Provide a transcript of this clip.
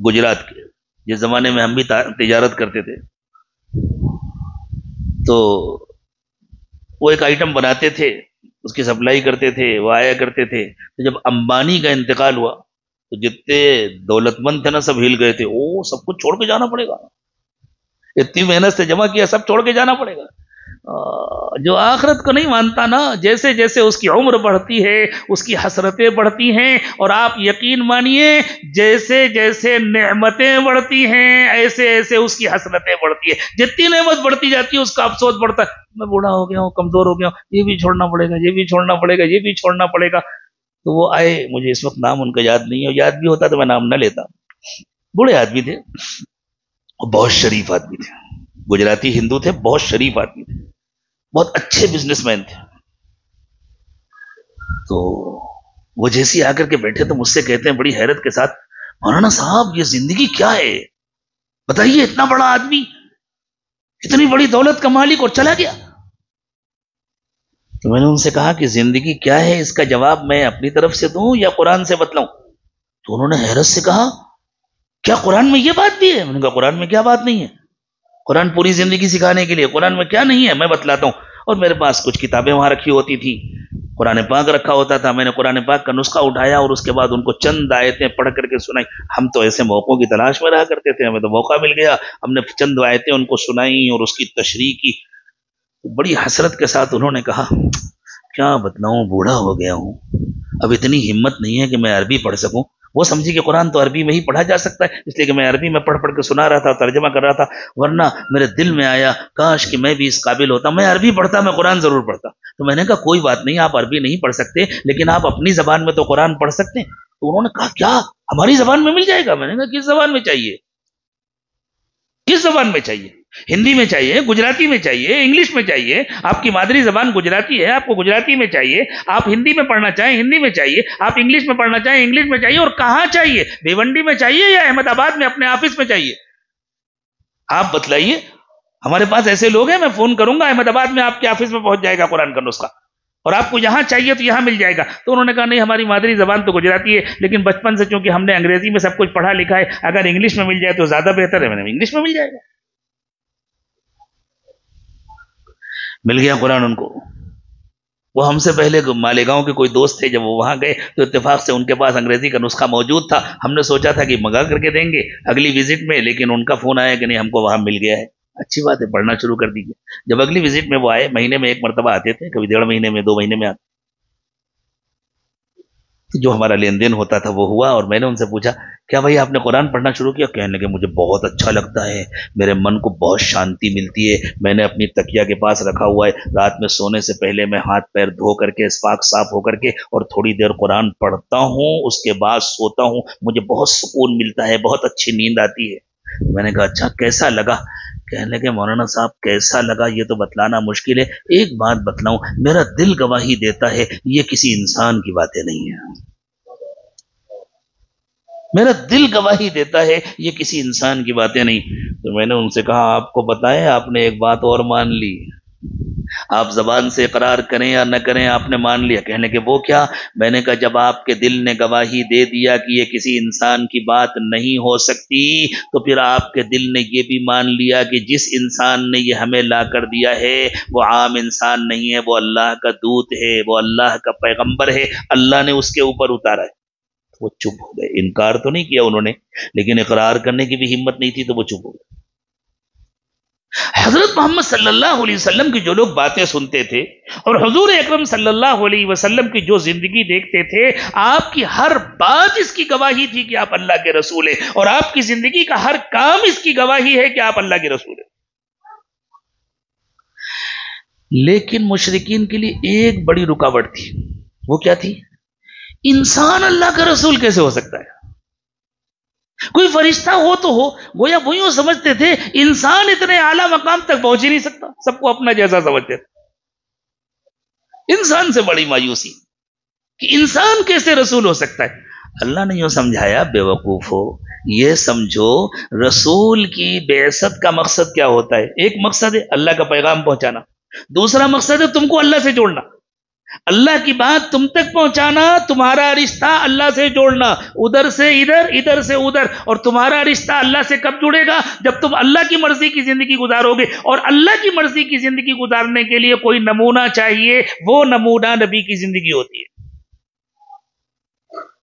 گجرات کے، جس زمانے میں ہم بھی تجارت کرتے تھے، تو وہ ایک آئٹم بناتے تھے، اس کی سپلائی کرتے تھے، وہ آیا کرتے تھے۔ تو جب امبانی کا انتقال ہوا تو جتنے دولت مند تھے نا سب ہل گئے تھے، او سب کچھ چھوڑ کے جانا پڑے گا، اتنی محنت سے جمع کیا سب چھوڑ کے جانا پڑے گا۔ جو آخرت کو نہیں مانتا نا، جیسے جیسے اس کی عمر بڑھتی ہے اس کی حسرتیں بڑھتی ہیں، اور آپ یقین مانیے جیسے جیسے نعمتیں بڑھتی ہیں ایسے ایسے اس کی حسرتیں بڑھتی ہیں، جتنی نعمت بڑھتی جاتی ہے اس کا افسوس بڑھتا ہے، میں بوڑھا ہو گیا ہوں، کمزور ہو گیا ہوں، یہ بھی چھوڑنا پڑے گا، یہ بھی چھوڑنا پڑے گا، یہ بھی چھوڑنا پڑے گا۔ تو وہ آئے، مجھے اس وقت نام ان کا یاد نہیں ہے، یاد بھی ہوتا تو میں نام نہ لیتا، بوڑھے آدمی تھے، بہت شریف آدمی تھے، گجراتی ہندو تھے، بہت شریف آدمی تھے، بہت اچھے بزنس مین تھے۔ تو وہ جیسی آ کر کے بیٹھے تو مجھ سے کہتے ہیں بڑی حیرت کے ساتھ، مولانا صاحب یہ زندگی کیا ہے؟ بتائیے، اتنا بڑا آدمی، اتنی بڑی دولت کا مالک، اور چلا گیا۔ تو میں نے ان سے کہا کہ زندگی کیا ہے اس کا جواب میں اپنی طرف سے دوں یا قرآن سے بتلاؤں؟ تو انہوں نے حیرت سے کہا کیا قرآن میں یہ بات بھی ہے؟ میں نے کہا قرآن میں کیا بات نہیں ہے، قرآن پوری زندگی سکھانے کے لیے، قرآن میں کیا نہیں ہے میں بتلاتا ہوں۔ اور میرے پاس کچھ کتابیں وہاں رکھی ہوتی تھی، قرآن پاک رکھا ہوتا تھا، میں نے قرآن پاک کا نسخہ اٹھایا اور اس کے بعد ان کو چند آیتیں پڑھ کر کے سنائی۔ ہم تو ایسے موقعوں کی تلاش میں رہا کرتے تھے، ہمیں تو موقع مل گیا، ہم نے چند آیتیں ان کو سنائی اور اس کی تشریح کی۔ بڑی حسرت کے ساتھ انہوں نے کہا کیا بتلاؤں، بوڑھا ہو گیا ہوں، اب اتنی ہمت نہیں ہے کہ میں عربی پڑھ سکوں۔ وہ سمجھی کہ قرآن تو عربی میں ہی پڑھا جا سکتا ہے، اس لیے کہ میں عربی میں پڑھ پڑھ کے سنا رہا تھا، ترجمہ کر رہا تھا، ورنہ میرے دل میں آیا کاش کہ میں بھی اس قابل ہوتا، میں عربی پڑھتا، میں قرآن ضرور پڑھتا۔ تو میں نے کہا کوئی بات نہیں، آپ عربی نہیں پڑھ سکتے لیکن آپ اپنی زبان میں تو قرآن پڑھ سکتے ہیں۔ تو انہوں نے کہا کیا ہماری زبان میں مل جائے گا؟ میں نے کہا کس زبان میں چاہیے، کس زبان میں چاہیے؟ ہندی میں چاہیے، گجراتی میں چاہیے، انگلش میں چاہیے؟ آپ کی مادری زبان گجراتی ہے، آپ کو گجراتی میں چاہیے، آپ ہندی میں پڑھنا چاہیں ہندی میں چاہیے، آپ انگلش میں پڑھنا چاہیں انگلش میں چاہیے، اور کہاں چاہیے؟ بھیونڈی میں چاہیے یا احمد آباد میں اپنے آفس میں چاہیے؟ آپ بتلائیے، ہمارے پاس ایسے لوگ ہیں، میں فون کروں گا احمد آباد میں آپ کے آفس میں پہنچ جائے گا قرآن کا نسخہ، اور آپ کو یہاں چاہیے تو یہاں مل جائے گا۔ تو انہوں نے کہا نہیں، ہماری مادری زبان تو گجراتی ہے لیکن بچپن سے چونکہ ہم نے انگریزی میں سب کچھ پڑھا لکھا ہے، اگر انگلش میں مل جائے تو زیادہ بہتر ہے۔ میں نے انگلش میں مل جائے گا۔ مل گیا قرآن ان کو۔ وہ ہم سے پہلے مالیگاؤں کے کوئی دوست تھے، جب وہ وہاں گئے تو اتفاق سے ان کے پاس انگریزی کا نسخہ موجود تھا، ہم نے سوچا تھا کہ منگا کر کے دیں گے اگلی وزٹ میں، لیکن ان کا فون آیا کہ نہیں ہم کو وہاں مل گیا ہے۔ اچھی بات ہے، پڑھنا شروع کر دیجیے۔ جب اگلی وزٹ میں وہ آئے، مہینے میں ایک مرتبہ آتے تھے، کبھی 1.5 مہینے میں 2 مہینے میں آتے، جو ہمارا لین دین ہوتا تھا وہ ہوا، اور میں نے ان سے پوچھا کیا بھائی آپ نے قرآن پڑھنا شروع کیا؟ کہنے لگے مجھے بہت اچھا لگتا ہے، میرے من کو بہت شانتی ملتی ہے، میں نے اپنی تکیہ کے پاس رکھا ہوا ہے، رات میں سونے سے پہلے میں ہاتھ پیر دھو کر کے پاک صاف ہو کر کے اور تھوڑی دیر قرآن پڑھتا ہوں، اس کے بعد سوتا ہوں، مجھے بہت سکون ملتا ہے، بہت اچھی نیند آتی ہے۔ میں نے کہا اچھا کیسا لگا؟ کہنے لگے مولانا صاحب کیسا لگا یہ تو بتلانا مشکل ہے، ایک بات بتلاؤں، میرا دل گواہی دیتا ہے یہ کسی انسان کی باتیں نہیں ہیں، میرا دل گواہی دیتا ہے یہ کسی انسان کی باتیں نہیں۔ تو میں نے ان سے کہا آپ کو بتائیں، آپ نے ایک بات اور مان لی، آپ زبان سے اقرار کریں یا نہ کریں آپ نے مان لیا۔ کہنے کہ وہ کیا؟ میں نے کہا جب آپ کے دل نے گواہی دے دیا کہ یہ کسی انسان کی بات نہیں ہو سکتی، تو پھر آپ کے دل نے یہ بھی مان لیا کہ جس انسان نے یہ ہمیں لا کر دیا ہے وہ عام انسان نہیں ہے، وہ اللہ کا دودت ہے، وہ اللہ کا پیغمبر ہے، اللہ نے اس کے اوپر اتارا ہے۔ وہ چپ ہو گئے، انکار تو نہیں کیا انہوں نے لیکن اقرار کرنے کی بھی ہمت نہیں تھی، تو وہ چپ ہو گئے۔ حضرت محمد صلی اللہ علیہ وسلم کی جو لوگ باتیں سنتے تھے اور حضور اکرم صلی اللہ علیہ وسلم کی جو زندگی دیکھتے تھے، آپ کی ہر بات اس کی گواہی تھی کہ آپ اللہ کے رسول ہیں، اور آپ کی زندگی کا ہر کام اس کی گواہی ہے کہ آپ اللہ کے رسول ہیں۔ لیکن مشرکین کے لیے ایک بڑی رکاوٹ تھی، وہ کیا تھی؟ انسان اللہ کا رسول کیسے ہو سکتا ہے؟ کوئی فرشتہ ہو تو ہو، گویا وہ یوں سمجھتے تھے انسان اتنے اعلیٰ مقام تک پہنچ ہی نہیں سکتا، سب کو اپنا جیسا سمجھتے تھے۔ انسان سے بڑی مایوسی کہ انسان کیسے رسول ہو سکتا ہے؟ اللہ نے یوں سمجھایا بے وقوف ہو، یہ سمجھو رسول کی بعثت کا مقصد کیا ہوتا ہے؟ ایک مقصد ہے اللہ کا پیغام پہنچانا، دوسرا مقصد ہے تم کو اللہ سے جوڑنا۔ اللہ کی بات تم تک پہنچانا، تمہارا رشتہ اللہ سے جوڑنا، ادھر سے ادھر، ادھر سے ادھر. اور تمہارا رشتہ اللہ سے کب جڑے گا؟ جب تم اللہ کی مرضی کی زندگی گزارو گے. اور اللہ کی مرضی کی زندگی گزارنے کے لیے کوئی نمونہ چاہیے، وہ نمونہ نبی کی زندگی ہوتی ہے.